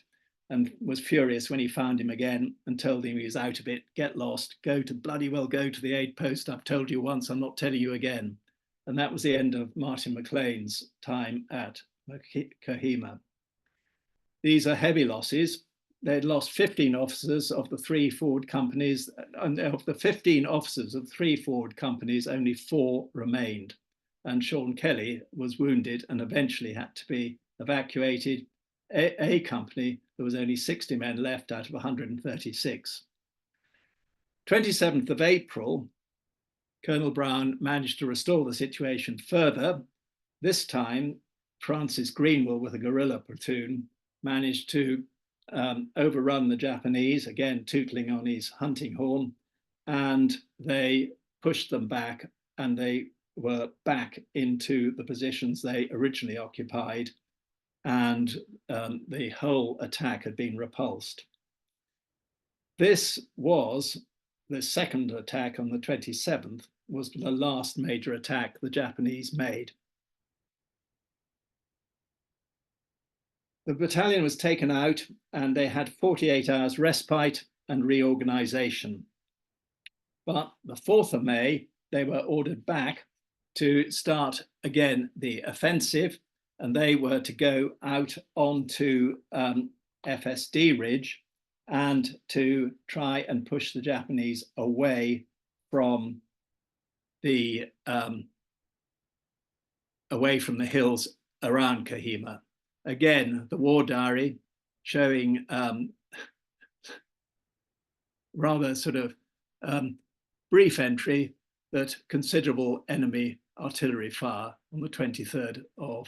and was furious when he found him again and told him he was out of it. Get lost, bloody well go to the aid post. I've told you once, I'm not telling you again. And that was the end of Martin McLean's time at Kohima. These are heavy losses. They'd lost 15 officers of the 3 forward companies, and of the 15 officers of 3 forward companies, only 4 remained. And Sean Kelly was wounded and eventually had to be evacuated. A company, there was only 60 men left out of 136. 27th of April, Colonel Brown managed to restore the situation further. This time, Francis Greenwell with a guerrilla platoon managed to overrun the Japanese, again tootling on his hunting horn, and they pushed them back, and they were back into the positions they originally occupied, and the whole attack had been repulsed. This was the second attack on the 27th, was the last major attack the Japanese made. The battalion was taken out and they had 48 hours respite and reorganization. But the 4th of May, they were ordered back to start again the offensive, and they were to go out onto FSD Ridge and to try and push the Japanese away from the hills around Kohima. Again, the war diary showing rather sort of brief entry that considerable enemy artillery fire on the 23rd of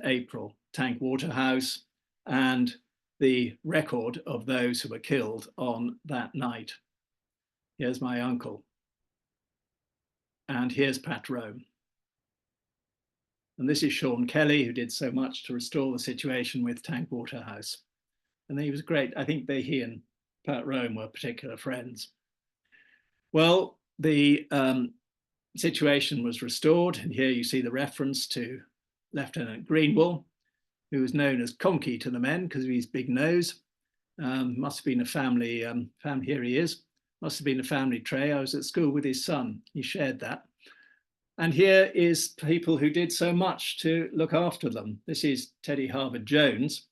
April, Tank Waterhouse, and the record of those who were killed on that night. Here's my uncle. And here's Pat Rome. And this is Sean Kelly, who did so much to restore the situation with Tank Waterhouse. And he was great. I think he and Pat Rome were particular friends. Well, the situation was restored. And here you see the reference to Lieutenant Greenwell, who was known as Conky to the men because of his big nose. Must have been a family, here he is. Must have been a family trait. I was at school with his son. He shared that. And here is people who did so much to look after them. This is Teddy Harvard Jones,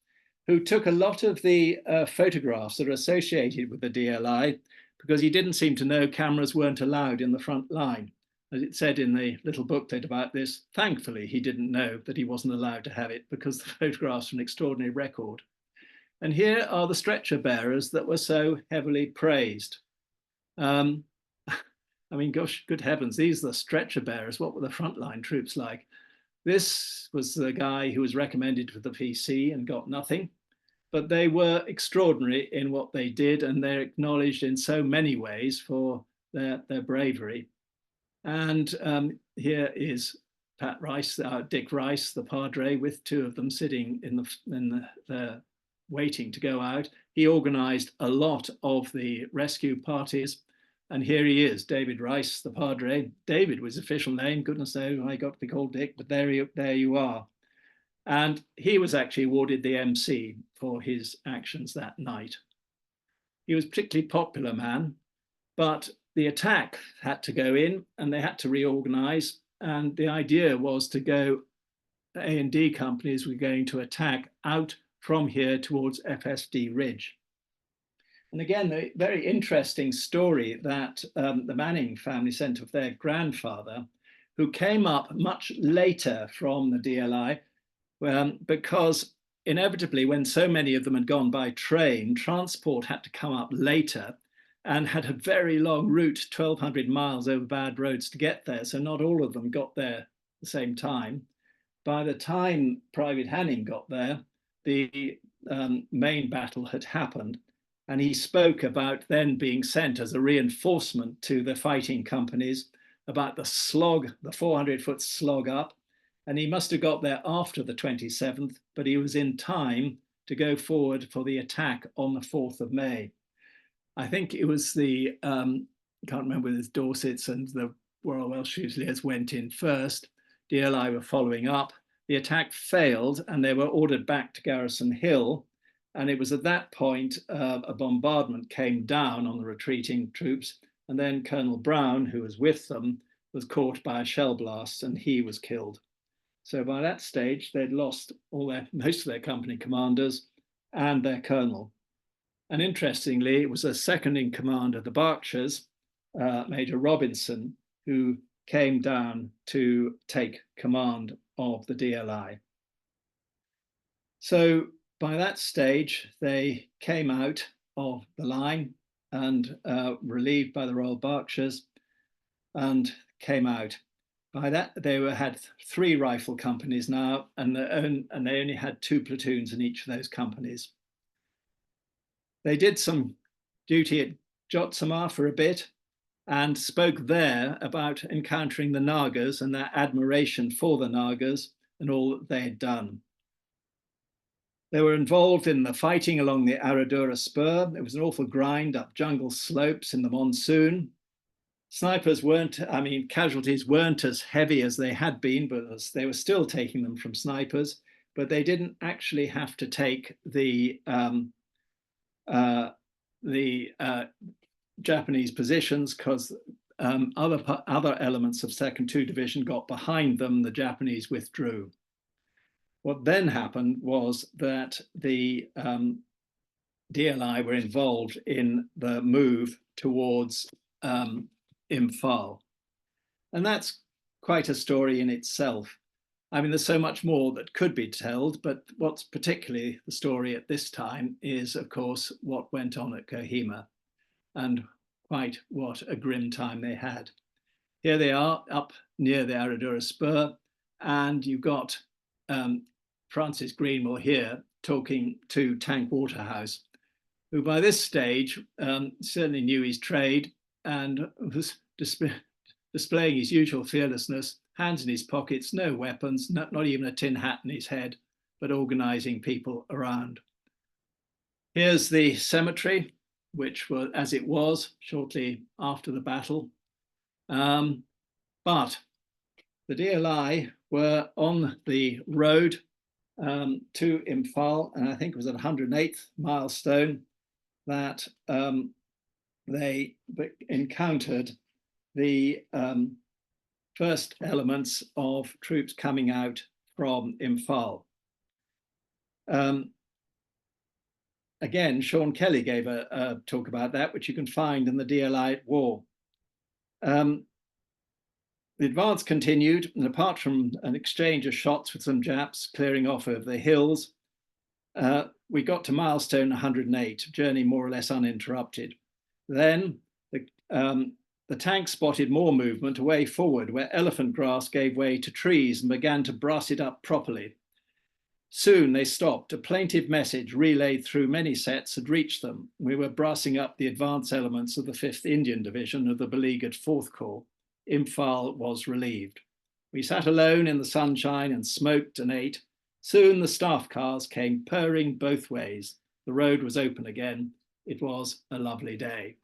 who took a lot of the photographs that are associated with the DLI because he didn't seem to know cameras weren't allowed in the front line. As it said in the little booklet about this, thankfully he didn't know that he wasn't allowed to have it because the photographs are an extraordinary record. And here are the stretcher bearers that were so heavily praised. I mean, gosh, good heavens, these are the stretcher bearers. What were the frontline troops like? This was the guy who was recommended for the PC and got nothing, but they were extraordinary in what they did, and they're acknowledged in so many ways for their bravery. And here is Pat Rice, Dick Rice, the padre, with 2 of them sitting in the waiting to go out. He organized a lot of the rescue parties. And here he is, David Rice, the padre. David was his official name. Goodness knows I got to be called Dick, but there you are. And he was actually awarded the MC for his actions that night. He was a particularly popular man, but the attack had to go in and they had to reorganize. And the idea was to go, A&D companies were going to attack out from here towards FSD Ridge. And again, a very interesting story that the Manning family sent of their grandfather, who came up much later from the DLI, because inevitably, when so many of them had gone by train, transport had to come up later and had a very long route, 1,200 miles over bad roads to get there. So not all of them got there at the same time. By the time Private Hanning got there, the main battle had happened. And he spoke about then being sent as a reinforcement to the fighting companies, about the slog, the 400-foot slog up. And he must have got there after the 27th, but he was in time to go forward for the attack on the 4th of May. I think it was the, can't remember whether it's Dorsets and the Royal Welsh Fusiliers went in first. DLI were following up. The attack failed and they were ordered back to Garrison Hill. And it was at that point a bombardment came down on the retreating troops. And then Colonel Brown, who was with them, was caught by a shell blast and he was killed. So by that stage, they'd lost most of their company commanders and their colonel. And interestingly, it was a second in command of the Berkshires, Major Robinson, who came down to take command of the DLI. So by that stage, they came out of the line and relieved by the Royal Berkshires and came out. By that, they had 3 rifle companies now, and they only had 2 platoons in each of those companies. They did some duty at Jotsamar for a bit and spoke there about encountering the Nagas and their admiration for the Nagas and all that they had done. They were involved in the fighting along the Aradura Spur. It was an awful grind up jungle slopes in the monsoon. Snipers casualties weren't as heavy as they had been, but they were still taking them from snipers, but they didn't actually have to take the Japanese positions because other elements of 2nd 2 Division got behind them, the Japanese withdrew. What then happened was that the DLI were involved in the move towards Imphal. And that's quite a story in itself. I mean, there's so much more that could be told, but what's particularly the story at this time is, of course, what went on at Kohima and quite what a grim time they had. Here they are up near the Aradura Spur, and you've got Francis Greenwell here talking to Tank Waterhouse, who by this stage certainly knew his trade and was displaying his usual fearlessness, hands in his pockets, no weapons, not even a tin hat in his head, but organizing people around. Here's the cemetery, which was as it was shortly after the battle. But the DLI were on the road to Imphal, and I think it was at 108th milestone that they encountered the first elements of troops coming out from Imphal. Again, Sean Kelly gave a talk about that, which you can find in the DLI War. The advance continued, and apart from an exchange of shots with some Japs clearing off over the hills, we got to milestone 108, journey more or less uninterrupted. Then the tank spotted more movement away forward, where elephant grass gave way to trees and began to brass it up properly. Soon they stopped. A plaintive message relayed through many sets had reached them. We were brassing up the advance elements of the 5th Indian Division of the beleaguered 4th Corps. Imphal was relieved. We sat alone in the sunshine and smoked and ate. Soon the staff cars came purring both ways. The road was open again. It was a lovely day.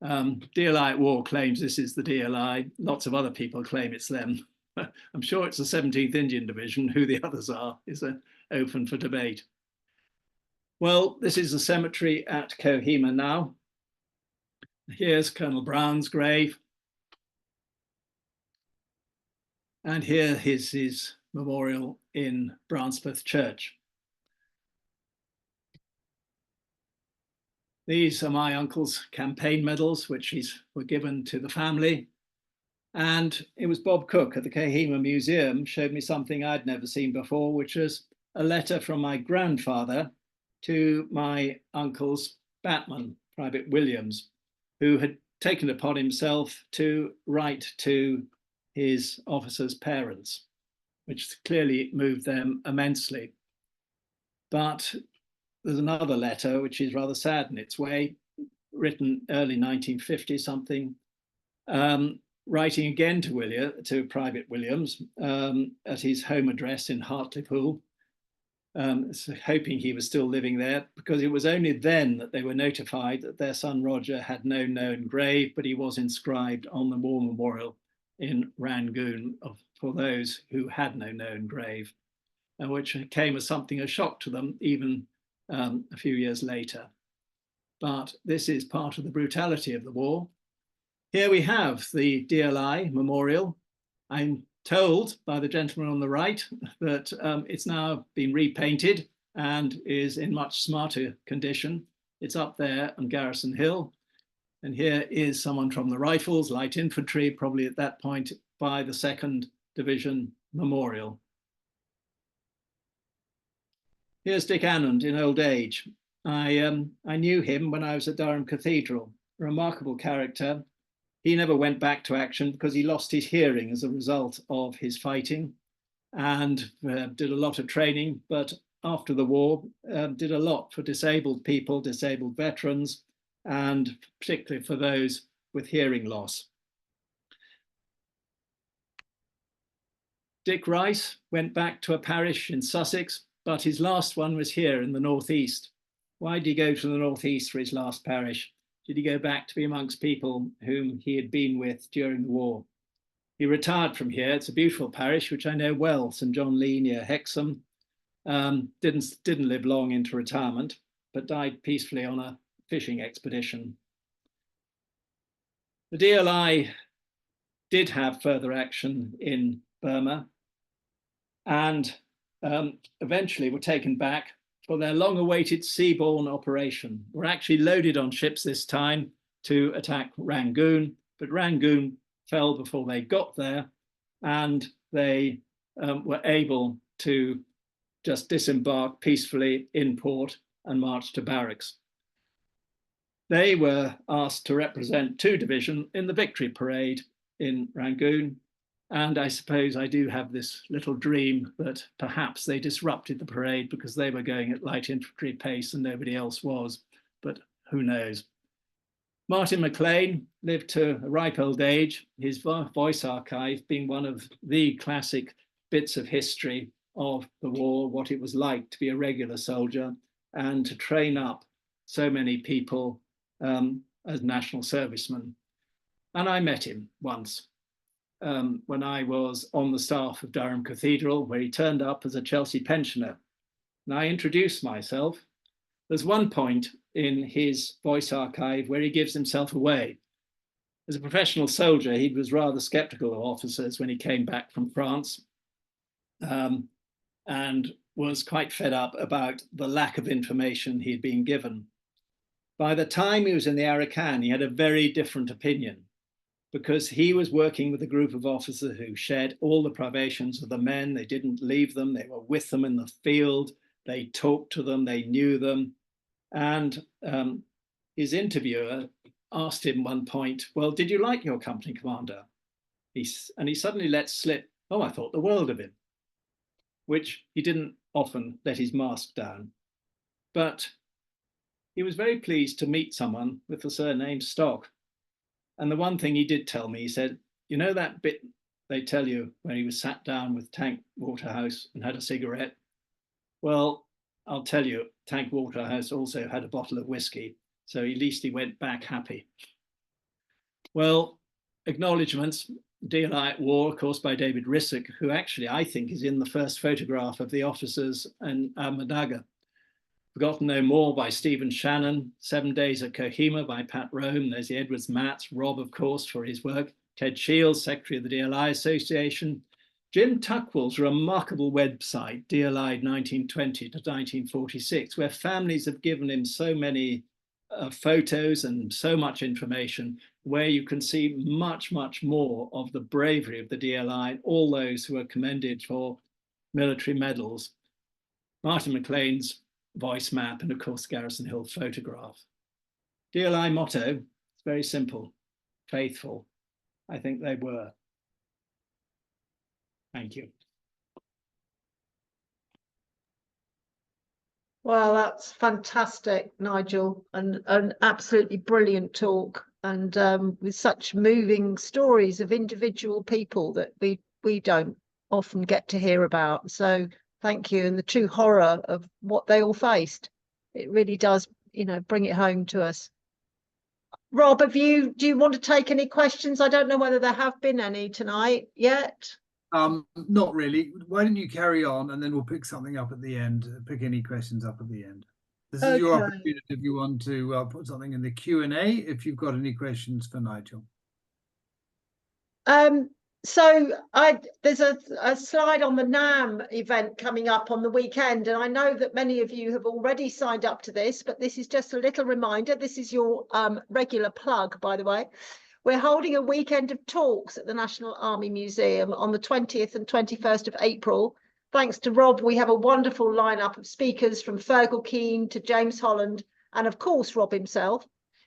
DLI at War claims this is the DLI. Lots of other people claim it's them. I'm sure it's the 17th Indian Division. Who the others are is open for debate. Well, this is the cemetery at Kohima now. Here's Colonel Brown's grave. And here is his memorial in Branspeth Church. These are my uncle's campaign medals, which were given to the family. And it was Bob Cook at the Kohima Museum showed me something I'd never seen before, which was a letter from my grandfather to my uncle's batman, Private Williams, who had taken upon himself to write to his officers' parents, which clearly moved them immensely. But there's another letter, which is rather sad in its way, written early 1950 something, writing again to Private Williams at his home address in Hartlepool, hoping he was still living there, because it was only then that they were notified that their son Roger had no known grave, but he was inscribed on the war memorial in Rangoon for those who had no known grave, which came as something a shock to them even a few years later. But this is part of the brutality of the war. Here we have the DLI memorial. I'm told by the gentleman on the right that it's now been repainted and is in much smarter condition. It's up there on Garrison Hill. And here is someone from the Rifles, Light Infantry, probably at that point by the 2nd Division Memorial. Here's Dick Annand in old age. I knew him when I was at Durham Cathedral, a remarkable character. He never went back to action because he lost his hearing as a result of his fighting, and did a lot of training, but after the war did a lot for disabled people, disabled veterans, and particularly for those with hearing loss. Dick Rice went back to a parish in Sussex, but his last one was here in the northeast. Why did he go to the northeast for his last parish? Did he go back to be amongst people whom he had been with during the war? He retired from here. It's a beautiful parish, which I know well, St John Lee near Hexham. Didn't live long into retirement, but died peacefully on a fishing expedition. The DLI did have further action in Burma, and eventually were taken back for their long-awaited seaborne operation. Were actually loaded on ships this time to attack Rangoon, but Rangoon fell before they got there, and they were able to just disembark peacefully in port and march to barracks. They were asked to represent 2 Division in the victory parade in Rangoon. And I suppose I do have this little dream that perhaps they disrupted the parade because they were going at light infantry pace and nobody else was, but who knows. Martin McLean lived to a ripe old age, his voice archive being one of the classic bits of history of the war, what it was like to be a regular soldier and to train up so many people as national servicemen. And I met him once. When I was on the staff of Durham Cathedral, where he turned up as a Chelsea pensioner. And I introduced myself. There's one point in his voice archive where he gives himself away. As a professional soldier, he was rather skeptical of officers when he came back from France, and was quite fed up about the lack of information he'd been given. By the time he was in the Arakan, he had a very different opinion, because he was working with a group of officers who shared all the privations of the men. They didn't leave them. They were with them in the field. They talked to them. They knew them. And his interviewer asked him one point, well, did you like your company commander? And he suddenly let slip, oh, I thought the world of him, which he didn't often let his mask down. But he was very pleased to meet someone with the surname Stock. And the one thing he did tell me, he said, you know that bit they tell you when he was sat down with Tank Waterhouse and had a cigarette? Well, I'll tell you, Tank Waterhouse also had a bottle of whiskey, so at least he went back happy. Well, acknowledgements, DLI at War, of course, by David Rissock, who actually I think is in the first photograph of the officers in Ahmednagar. Forgotten No More by Stephen Shannon, 7 Days at Kohima by Pat Rome. There's the Edwards Mats, Rob, of course, for his work. Ted Shields, Secretary of the DLI Association. Jim Tuckwell's remarkable website, DLI 1920 to 1946, where families have given him so many photos and so much information where you can see much, much more of the bravery of the DLI, all those who are commended for military medals. Martin McLean's voice map, and of course Garrison Hill photograph. DLI motto, it's very simple, faithful. I think they were. Thank you. Well, that's fantastic, Nigel, and an absolutely brilliant talk, and with such moving stories of individual people that we don't often get to hear about. So thank you, and the true horror of what they all faced. It really does, you know, bring it home to us. Rob, do you want to take any questions? I don't know whether there have been any tonight yet. Not really. Why don't you carry on, and then we'll pick something up at the end. Pick any questions up at the end. This is your opportunity if you want to put something in the Q&A, if you've got any questions for Nigel. So there's a slide on the NAM event coming up on the weekend, and I know that many of you have already signed up to this, but this is just a little reminder. This is your regular plug, by the way. We're holding a weekend of talks at the National Army Museum on the 20th and 21st of April. Thanks to Rob, we have a wonderful lineup of speakers from Fergal Keane to James Holland, and of course, Rob himself.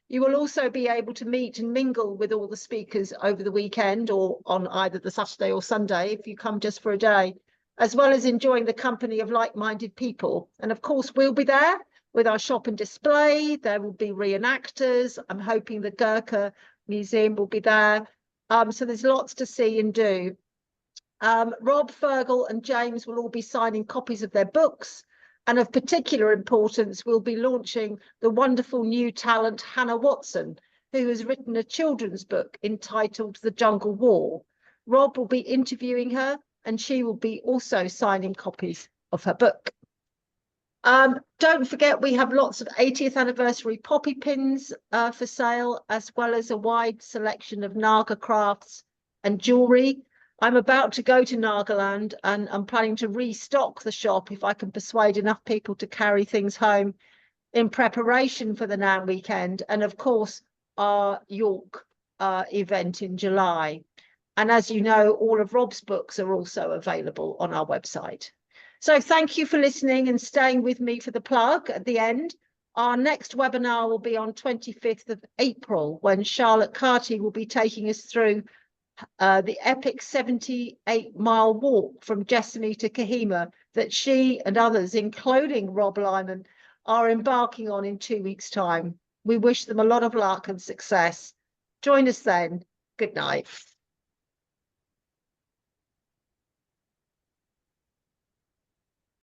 You will also be able to meet and mingle with all the speakers over the weekend, or on either the Saturday or Sunday if you come just for a day, as well as enjoying the company of like-minded people. And of course, we'll be there with our shop and display. There will be reenactors. I'm hoping the Gurkha Museum will be there. So there's lots to see and do. Rob, Fergal and James will all be signing copies of their books. And of particular importance, we'll be launching the wonderful new talent Hannah Watson, who has written a children's book entitled The Jungle War. Rob will be interviewing her, and she will be also signing copies of her book. Don't forget, we have lots of 80th anniversary poppy pins for sale, as well as a wide selection of Naga crafts and jewellery. I'm about to go to Nagaland, and I'm planning to restock the shop if I can persuade enough people to carry things home in preparation for the NAM weekend, and of course our York event in July. And as you know, all of Rob's books are also available on our website. So thank you for listening and staying with me for the plug at the end. Our next webinar will be on 25th of April, when Charlotte Carty will be taking us through the epic 78-mile walk from Jessamy to Kohima that she and others, including Rob Lyman, are embarking on in 2 weeks' time. We wish them a lot of luck and success. Join us then. Good night.